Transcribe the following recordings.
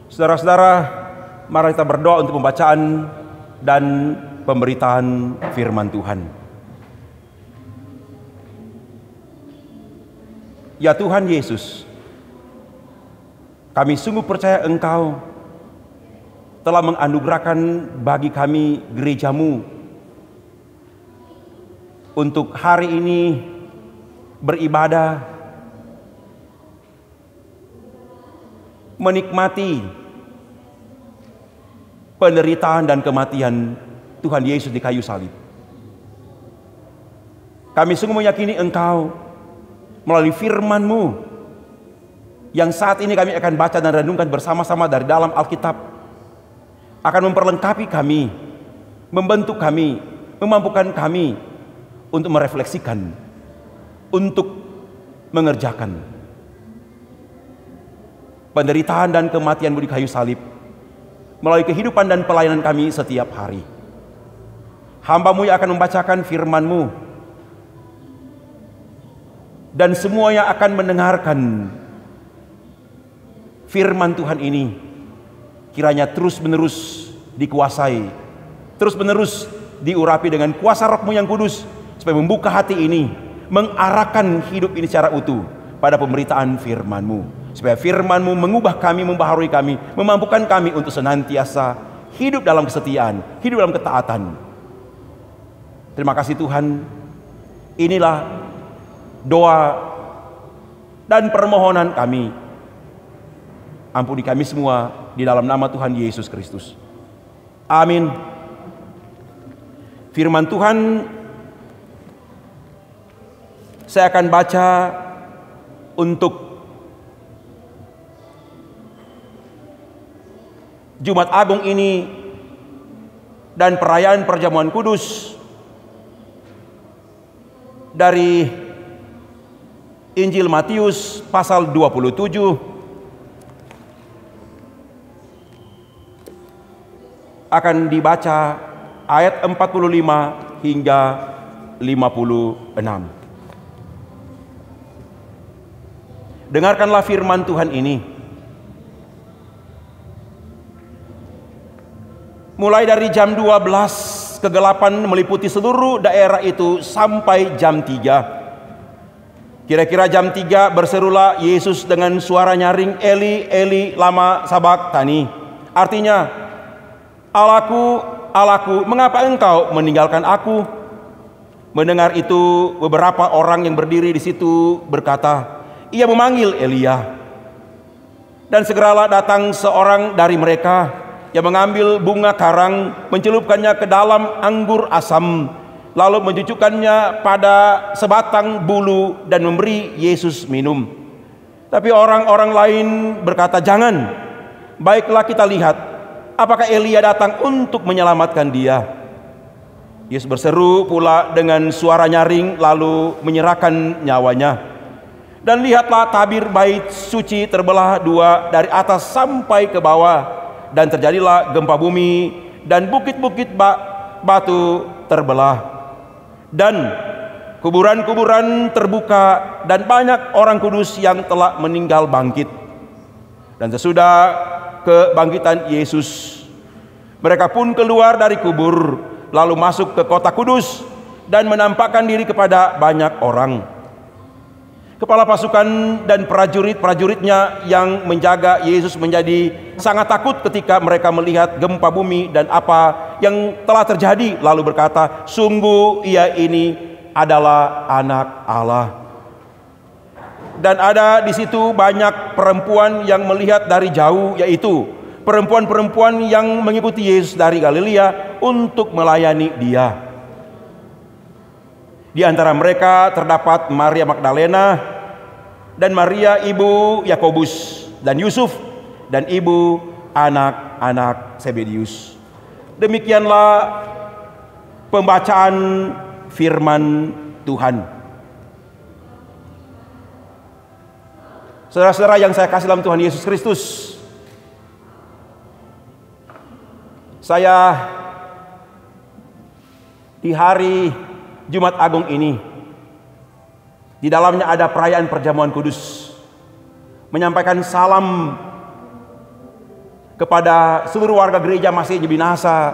Saudara-saudara, mari kita berdoa untuk pembacaan dan pemberitaan firman Tuhan. Ya Tuhan Yesus, kami sungguh percaya Engkau telah menganugerahkan bagi kami gereja-Mu untuk hari ini beribadah, menikmati penderitaan dan kematian Tuhan Yesus di kayu salib. Kami sungguh meyakini Engkau melalui firman-Mu yang saat ini kami akan baca dan renungkan bersama-sama dari dalam Alkitab, akan memperlengkapi kami, membentuk kami, memampukan kami untuk merefleksikan, untuk mengerjakan penderitaan dan kematian-Mu di kayu salib melalui kehidupan dan pelayanan kami setiap hari. Hamba-Mu yang akan membacakan firman-Mu, dan semuanya akan mendengarkan firman Tuhan ini, kiranya terus-menerus dikuasai, terus-menerus diurapi dengan kuasa Roh-Mu yang kudus, supaya membuka hati ini, mengarahkan hidup ini secara utuh pada pemberitaan firman-Mu, supaya firman-Mu mengubah kami, membaharui kami, memampukan kami untuk senantiasa hidup dalam kesetiaan, hidup dalam ketaatan. Terima kasih Tuhan. Inilah doa dan permohonan kami. Ampuni kami semua di dalam nama Tuhan Yesus Kristus. Amin. Firman Tuhan saya akan baca untuk Jumat Agung ini dan perayaan perjamuan kudus dari Injil Matius pasal 27 akan dibaca ayat 45 hingga 56. Dengarkanlah firman Tuhan ini. Mulai dari jam 12 kegelapan meliputi seluruh daerah itu sampai jam 3. Kira-kira jam 3 berserulah Yesus dengan suara nyaring, Eli, Eli, lama sabaktani. Artinya, Allahku, Allahku, mengapa engkau meninggalkan aku? Mendengar itu, beberapa orang yang berdiri di situ berkata, ia memanggil Elia. Dan segeralah datang seorang dari mereka yang mengambil bunga karang, mencelupkannya ke dalam anggur asam, lalu mencucukkannya pada sebatang bulu dan memberi Yesus minum. Tapi orang-orang lain berkata, jangan, baiklah kita lihat apakah Elia datang untuk menyelamatkan dia. Yesus berseru pula dengan suara nyaring lalu menyerahkan nyawanya. Dan lihatlah tabir bait suci terbelah dua dari atas sampai ke bawah, dan terjadilah gempa bumi dan bukit-bukit batu terbelah, dan kuburan-kuburan terbuka, dan banyak orang kudus yang telah meninggal bangkit. Dan sesudah kebangkitan Yesus, mereka pun keluar dari kubur, lalu masuk ke kota kudus dan menampakkan diri kepada banyak orang. Kepala pasukan dan prajurit-prajuritnya yang menjaga Yesus menjadi sangat takut ketika mereka melihat gempa bumi dan apa yang telah terjadi, lalu berkata, sungguh ia ini adalah Anak Allah. Dan ada di situ banyak perempuan yang melihat dari jauh, yaitu perempuan-perempuan yang mengikuti Yesus dari Galilea untuk melayani Dia. Di antara mereka terdapat Maria Magdalena dan Maria ibu Yakobus dan Yusuf dan ibu anak-anak Zebedius. Demikianlah pembacaan firman Tuhan. Saudara-saudara yang saya kasih dalam Tuhan Yesus Kristus, saya di hari Jumat Agung ini, di dalamnya ada perayaan perjamuan kudus, menyampaikan salam kepada seluruh warga gereja Masih Binasa,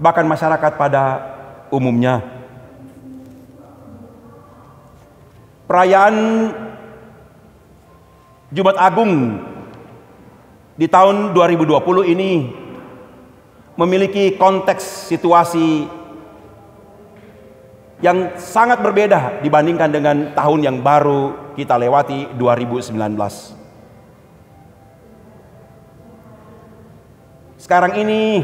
bahkan masyarakat pada umumnya. Perayaan Jumat Agung di tahun 2020 ini memiliki konteks situasi yang sangat berbeda dibandingkan dengan tahun yang baru kita lewati, 2019. Sekarang ini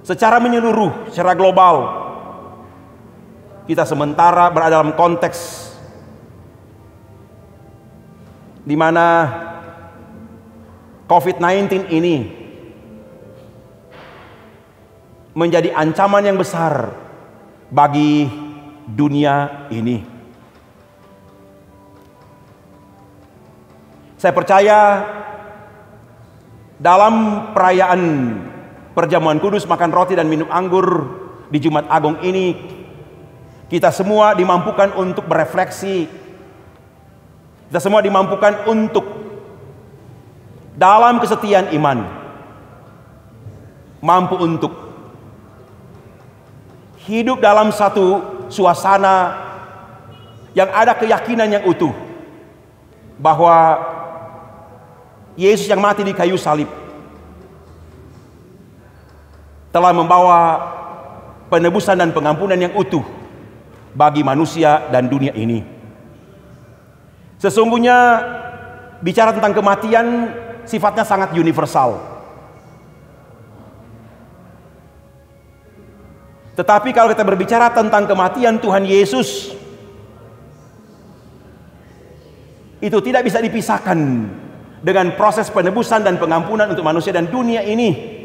secara menyeluruh, secara global, kita sementara berada dalam konteks di mana COVID-19 ini menjadi ancaman yang besar bagi dunia ini. Saya percaya dalam perayaan perjamuan kudus, makan roti dan minum anggur di Jumat Agung ini, kita semua dimampukan untuk berefleksi. Kita semua dimampukan untuk dalam kesetiaan iman, mampu untuk hidup dalam satu suasana yang ada keyakinan yang utuh bahwa Yesus yang mati di kayu salib telah membawa penebusan dan pengampunan yang utuh bagi manusia dan dunia ini. Sesungguhnya bicara tentang kematian sifatnya sangat universal. Tetapi kalau kita berbicara tentang kematian Tuhan Yesus, itu tidak bisa dipisahkan dengan proses penebusan dan pengampunan untuk manusia dan dunia ini.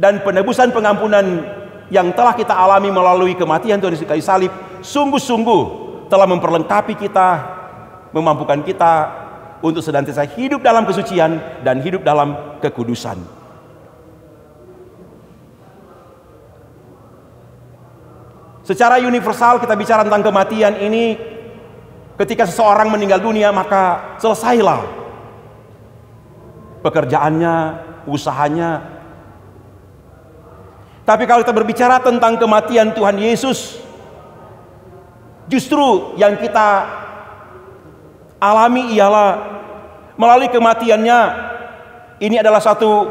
Dan penebusan pengampunan yang telah kita alami melalui kematian Tuhan Yesus di kayu salib sungguh-sungguh telah memperlengkapi kita, memampukan kita untuk senantiasa hidup dalam kesucian dan hidup dalam kekudusan. Secara universal kita bicara tentang kematian ini, ketika seseorang meninggal dunia maka selesailah pekerjaannya, usahanya. Tapi kalau kita berbicara tentang kematian Tuhan Yesus, justru yang kita alami ialah melalui kematiannya, ini adalah satu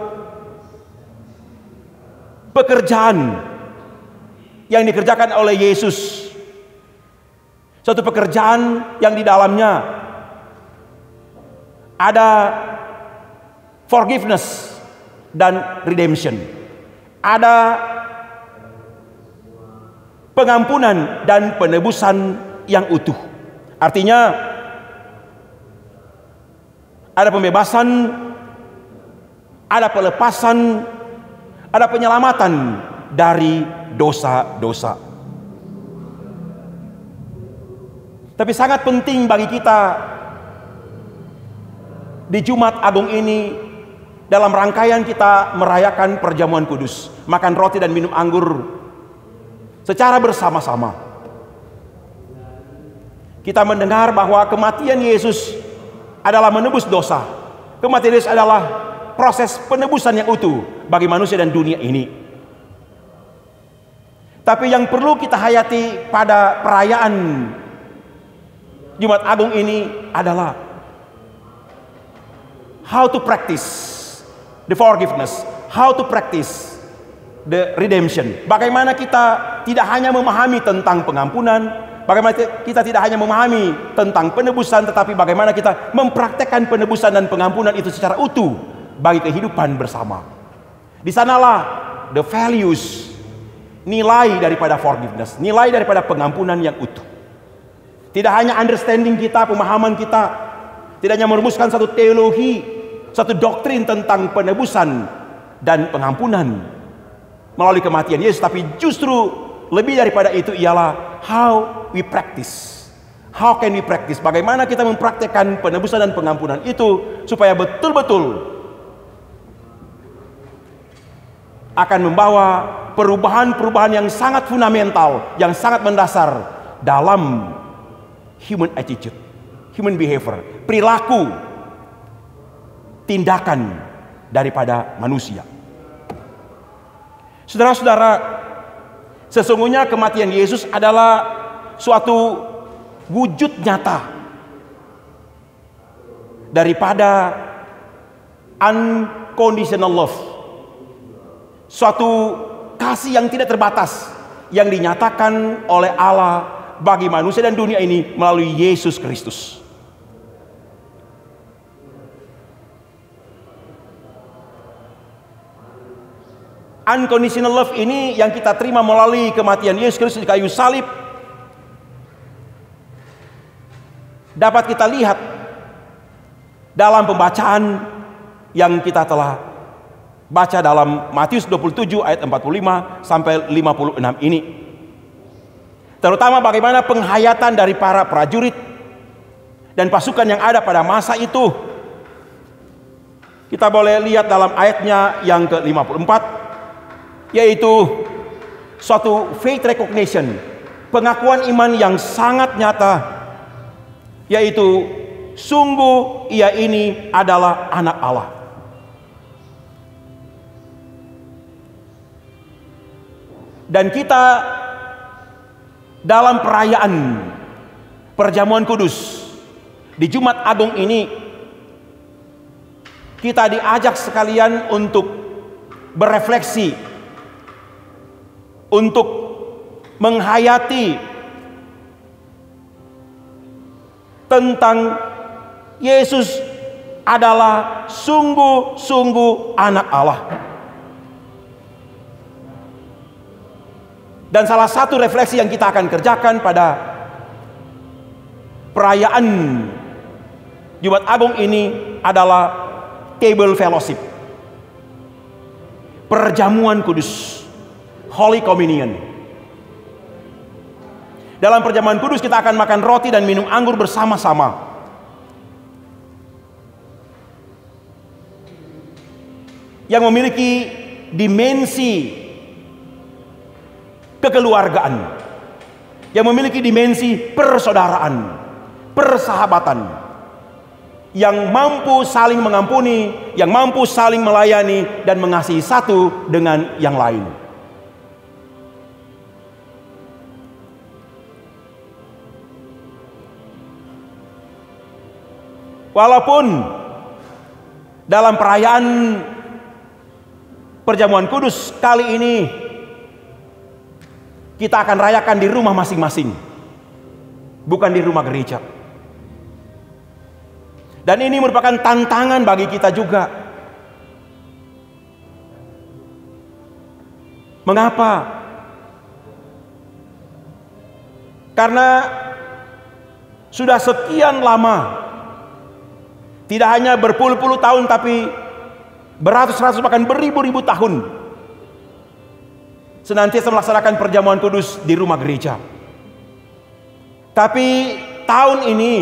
pekerjaan yang dikerjakan oleh Yesus. Suatu pekerjaan yang di dalamnya ada forgiveness dan redemption. Ada pengampunan dan penebusan yang utuh. Artinya ada pembebasan, ada pelepasan, ada penyelamatan dari dosa-dosa. Tapi sangat penting bagi kita di Jumat Agung ini, dalam rangkaian kita merayakan perjamuan kudus, makan roti dan minum anggur secara bersama-sama, kita mendengar bahwa kematian Yesus adalah menebus dosa. Kematian Yesus adalah proses penebusan yang utuh bagi manusia dan dunia ini. Tapi yang perlu kita hayati pada perayaan Jumat Agung ini adalah how to practice the forgiveness, how to practice the redemption. Bagaimana kita tidak hanya memahami tentang pengampunan, bagaimana kita tidak hanya memahami tentang penebusan, tetapi bagaimana kita mempraktekkan penebusan dan pengampunan itu secara utuh bagi kehidupan bersama. Di sanalah the values, nilai daripada forgiveness, nilai daripada pengampunan yang utuh. Tidak hanya understanding kita, pemahaman kita, tidak hanya merumuskan satu teologi, satu doktrin tentang penebusan dan pengampunan melalui kematian Yesus, tapi justru lebih daripada itu ialah how we practice. How can we practice? Bagaimana kita mempraktekkan penebusan dan pengampunan itu supaya betul-betul akan membawa perubahan-perubahan yang sangat fundamental, yang sangat mendasar dalam human attitude, human behavior, perilaku, tindakan daripada manusia. Saudara-saudara, sesungguhnya kematian Yesus adalah suatu wujud nyata daripada unconditional love, suatu kasih yang tidak terbatas yang dinyatakan oleh Allah bagi manusia dan dunia ini melalui Yesus Kristus. Unconditional love ini yang kita terima melalui kematian Yesus Kristus di kayu salib dapat kita lihat dalam pembacaan yang kita telah baca dalam Matius 27 ayat 45 sampai 56 ini. Terutama bagaimana penghayatan dari para prajurit dan pasukan yang ada pada masa itu. Kita boleh lihat dalam ayatnya yang ke-54, yaitu suatu faith recognition, pengakuan iman yang sangat nyata, yaitu sungguh ia ini adalah anak Allah. Dan kita dalam perayaan perjamuan kudus di Jumat Agung ini, kita diajak sekalian untuk berefleksi, untuk menghayati tentang Yesus adalah sungguh-sungguh anak Allah. Dan salah satu refleksi yang kita akan kerjakan pada perayaan Jumat Agung ini adalah table fellowship, perjamuan kudus, Holy Communion. Dalam perjamuan kudus kita akan makan roti dan minum anggur bersama-sama. Yang memiliki dimensi kekeluargaan, yang memiliki dimensi persaudaraan, persahabatan, yang mampu saling mengampuni, yang mampu saling melayani dan mengasihi satu dengan yang lain. Walaupun dalam perayaan perjamuan kudus kali ini kita akan rayakan di rumah masing-masing, bukan di rumah gereja. Dan ini merupakan tantangan bagi kita juga. Mengapa? Karena sudah sekian lama, tidak hanya berpuluh-puluh tahun, tapi beratus-ratus bahkan beribu-ribu tahun senantiasa melaksanakan perjamuan kudus di rumah gereja. Tapi tahun ini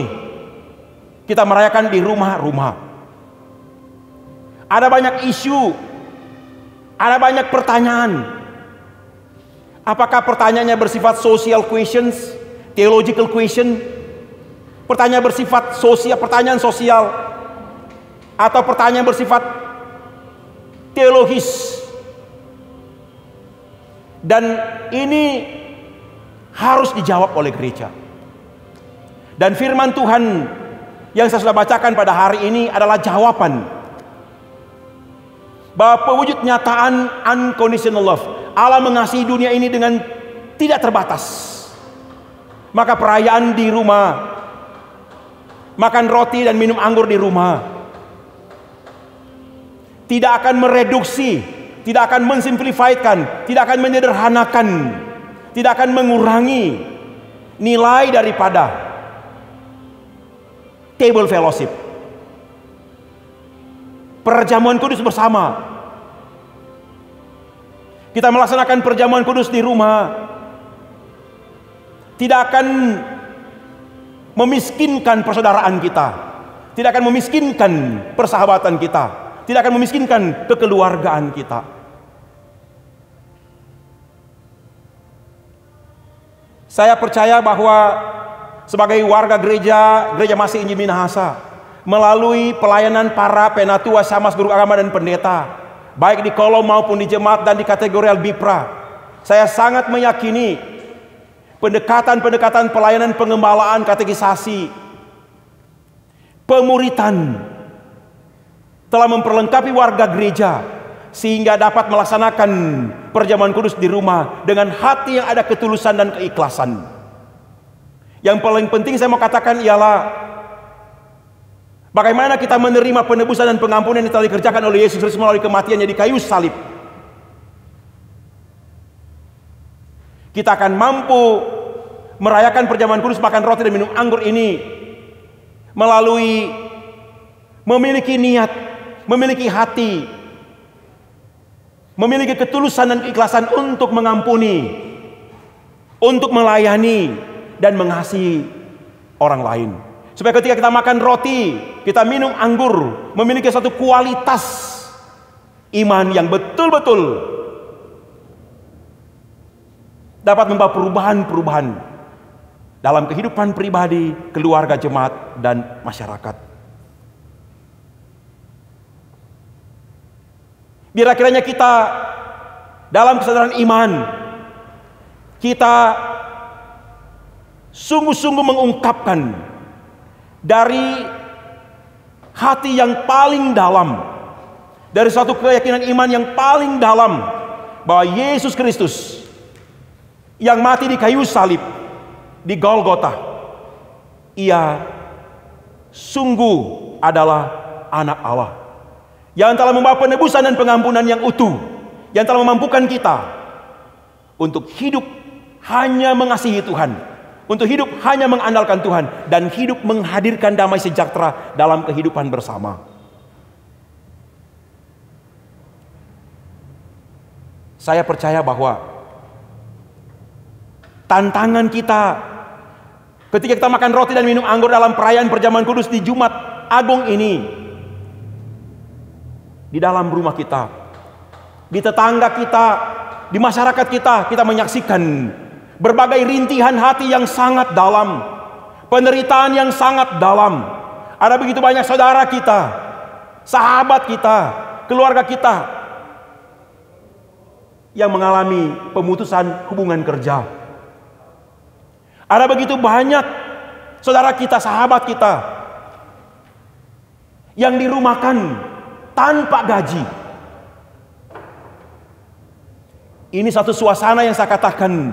kita merayakan di rumah-rumah. Ada banyak isu, ada banyak pertanyaan. Apakah pertanyaannya bersifat social questions, theological question, pertanyaan bersifat sosial, pertanyaan sosial, atau pertanyaan bersifat teologis? Dan ini harus dijawab oleh gereja. Dan firman Tuhan yang saya sudah bacakan pada hari ini adalah jawaban bahwa pewujud nyataan unconditional love, Allah mengasihi dunia ini dengan tidak terbatas. Maka perayaan di rumah, makan roti dan minum anggur di rumah, tidak akan mereduksi, tidak akan mensimplifikan, tidak akan menyederhanakan, tidak akan mengurangi nilai daripada table fellowship, perjamuan kudus bersama. Kita melaksanakan perjamuan kudus di rumah tidak akan memiskinkan persaudaraan kita, tidak akan memiskinkan persahabatan kita, tidak akan memiskinkan kekeluargaan kita. Saya percaya bahwa sebagai warga gereja Masih Injil Minahasa, melalui pelayanan para penatua, samas, guru agama dan pendeta, baik di kolom maupun di jemaat dan di kategorial Bipra, saya sangat meyakini pendekatan pelayanan pengembalaan, katekisasi, pemuritan telah memperlengkapi warga gereja sehingga dapat melaksanakan perjamuan kudus di rumah dengan hati yang ada ketulusan dan keikhlasan. Yang paling penting saya mau katakan ialah bagaimana kita menerima penebusan dan pengampunan yang telah dikerjakan oleh Yesus Kristus melalui kematiannya di kayu salib. Kita akan mampu merayakan perjamuan kudus, makan roti dan minum anggur ini melalui memiliki niat, memiliki hati, memiliki ketulusan dan keikhlasan untuk mengampuni, untuk melayani dan mengasihi orang lain. Supaya ketika kita makan roti, kita minum anggur, memiliki satu kualitas iman yang betul-betul dapat membawa perubahan-perubahan dalam kehidupan pribadi, keluarga, jemaat, dan masyarakat. Biar kiranya kita dalam kesadaran iman, kita sungguh-sungguh mengungkapkan dari hati yang paling dalam, dari suatu keyakinan iman yang paling dalam, bahwa Yesus Kristus yang mati di kayu salib di Golgota, Ia sungguh adalah anak Allah yang telah membawa penebusan dan pengampunan yang utuh, yang telah memampukan kita untuk hidup hanya mengasihi Tuhan, untuk hidup hanya mengandalkan Tuhan, dan hidup menghadirkan damai sejahtera dalam kehidupan bersama. Saya percaya bahwa tantangan kita ketika kita makan roti dan minum anggur dalam perayaan perjamuan kudus di Jumat Agung ini, di dalam rumah kita, di tetangga kita, di masyarakat kita, kita menyaksikan berbagai rintihan hati yang sangat dalam, penderitaan yang sangat dalam. Ada begitu banyak saudara kita, sahabat kita, keluarga kita yang mengalami pemutusan hubungan kerja. Ada begitu banyak saudara kita, sahabat kita yang dirumahkan tanpa gaji. Ini satu suasana yang saya katakan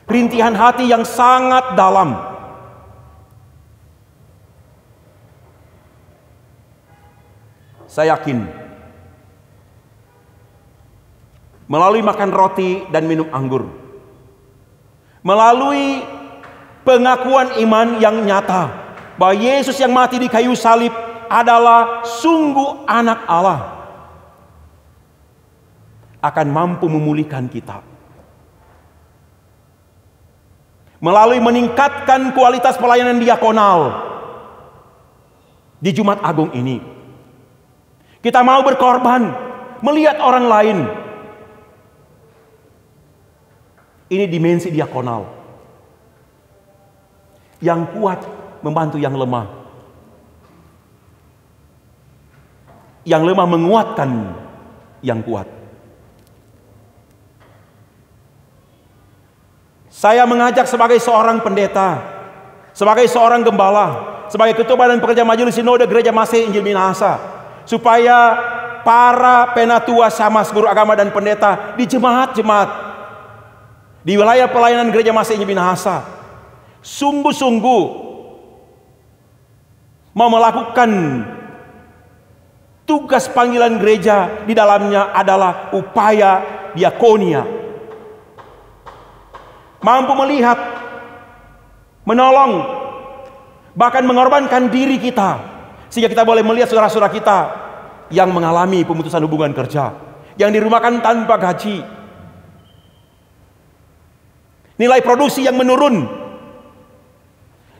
rintihan hati yang sangat dalam. Saya yakin melalui makan roti dan minum anggur, melalui pengakuan iman yang nyata bahwa Yesus yang mati di kayu salib adalah sungguh anak Allah, akan mampu memulihkan kita. Melalui meningkatkan kualitas pelayanan diakonal di Jumat Agung ini, kita mau berkorban melihat orang lain. Ini dimensi diakonal yang kuat membantu yang lemah, yang lemah menguatkan yang kuat. Saya mengajak sebagai seorang pendeta, sebagai seorang gembala, sebagai ketua badan pekerja majelis sinode gereja Masih Injil Minahasa, supaya para penatua, samas, guru agama dan pendeta di jemaat-jemaat di wilayah pelayanan gereja Masih Injil Minahasa sungguh-sungguh mau melakukan tugas panggilan gereja. Di dalamnya adalah upaya diakonia, mampu melihat, menolong, bahkan mengorbankan diri kita, sehingga kita boleh melihat saudara-saudara kita yang mengalami pemutusan hubungan kerja, yang dirumahkan tanpa gaji, nilai produksi yang menurun,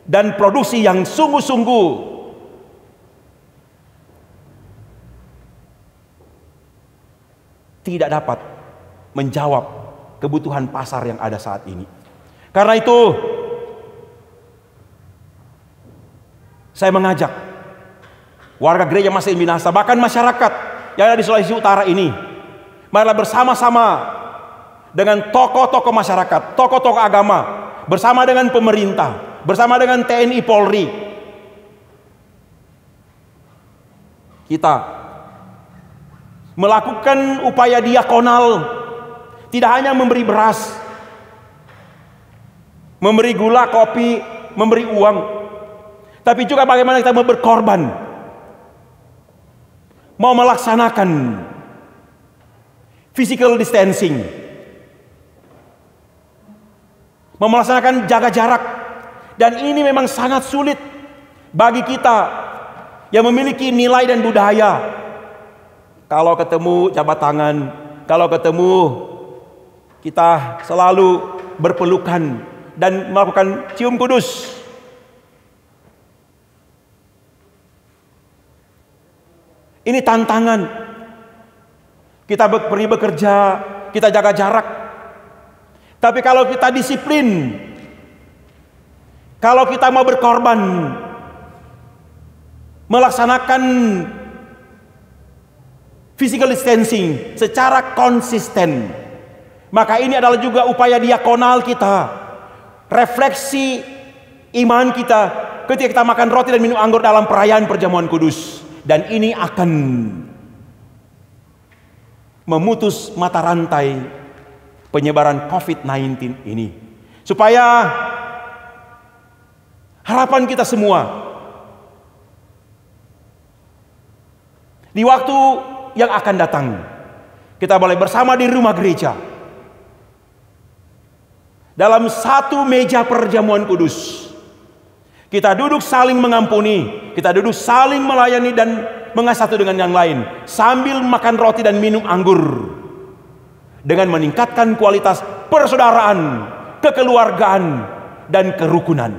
dan produksi yang sungguh-sungguh tidak dapat menjawab kebutuhan pasar yang ada saat ini. Karena itu, Saya mengajak warga gereja Masjid Minasa, bahkan masyarakat yang ada di Sulawesi Utara ini, marilah bersama-sama dengan tokoh-tokoh masyarakat, tokoh-tokoh agama, bersama dengan pemerintah, bersama dengan TNI Polri, kita melakukan upaya diakonal, tidak hanya memberi beras, memberi gula, kopi, memberi uang, tapi juga bagaimana kita mau berkorban, mau melaksanakan physical distancing, mau melaksanakan jaga jarak. Dan ini memang sangat sulit bagi kita yang memiliki nilai dan budaya. Kalau ketemu jabat tangan, kalau ketemu kita selalu berpelukan dan melakukan cium kudus. Ini tantangan. Kita pergi bekerja, kita jaga jarak. Tapi kalau kita disiplin, kalau kita mau berkorban, melaksanakan physical distancing secara konsisten, maka ini adalah juga upaya diakonal kita, refleksi iman kita ketika kita makan roti dan minum anggur dalam perayaan perjamuan kudus. Dan ini akan memutus mata rantai penyebaran COVID-19 ini, supaya harapan kita semua di waktu yang akan datang, kita boleh bersama di rumah gereja dalam satu meja perjamuan kudus. Kita duduk saling mengampuni, kita duduk saling melayani dan mengasihi satu dengan yang lain, sambil makan roti dan minum anggur, dengan meningkatkan kualitas persaudaraan, kekeluargaan, dan kerukunan.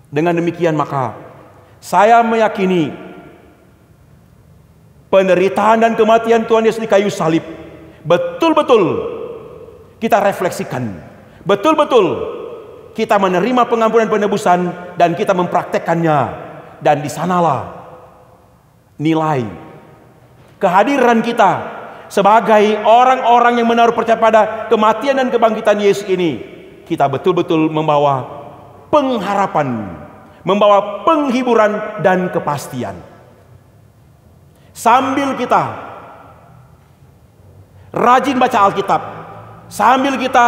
Dengan demikian maka saya meyakini penderitaan dan kematian Tuhan Yesus di kayu salib betul-betul kita refleksikan, betul-betul kita menerima pengampunan penebusan dan kita mempraktekkannya. Dan di sanalah nilai kehadiran kita sebagai orang-orang yang menaruh percaya pada kematian dan kebangkitan Yesus ini, kita betul-betul membawa pengharapan, membawa penghiburan dan kepastian. Sambil kita rajin baca Alkitab, sambil kita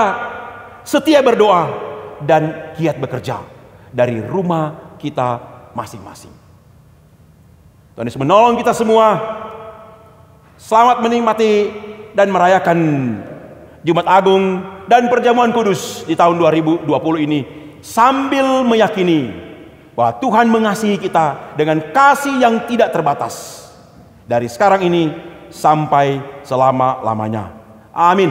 setia berdoa dan giat bekerja dari rumah kita masing-masing. Tuhan Yesus menolong kita semua. Selamat menikmati dan merayakan Jumat Agung dan perjamuan kudus di tahun 2020 ini, sambil meyakini bahwa Tuhan mengasihi kita dengan kasih yang tidak terbatas dari sekarang ini sampai selama-lamanya. Amin.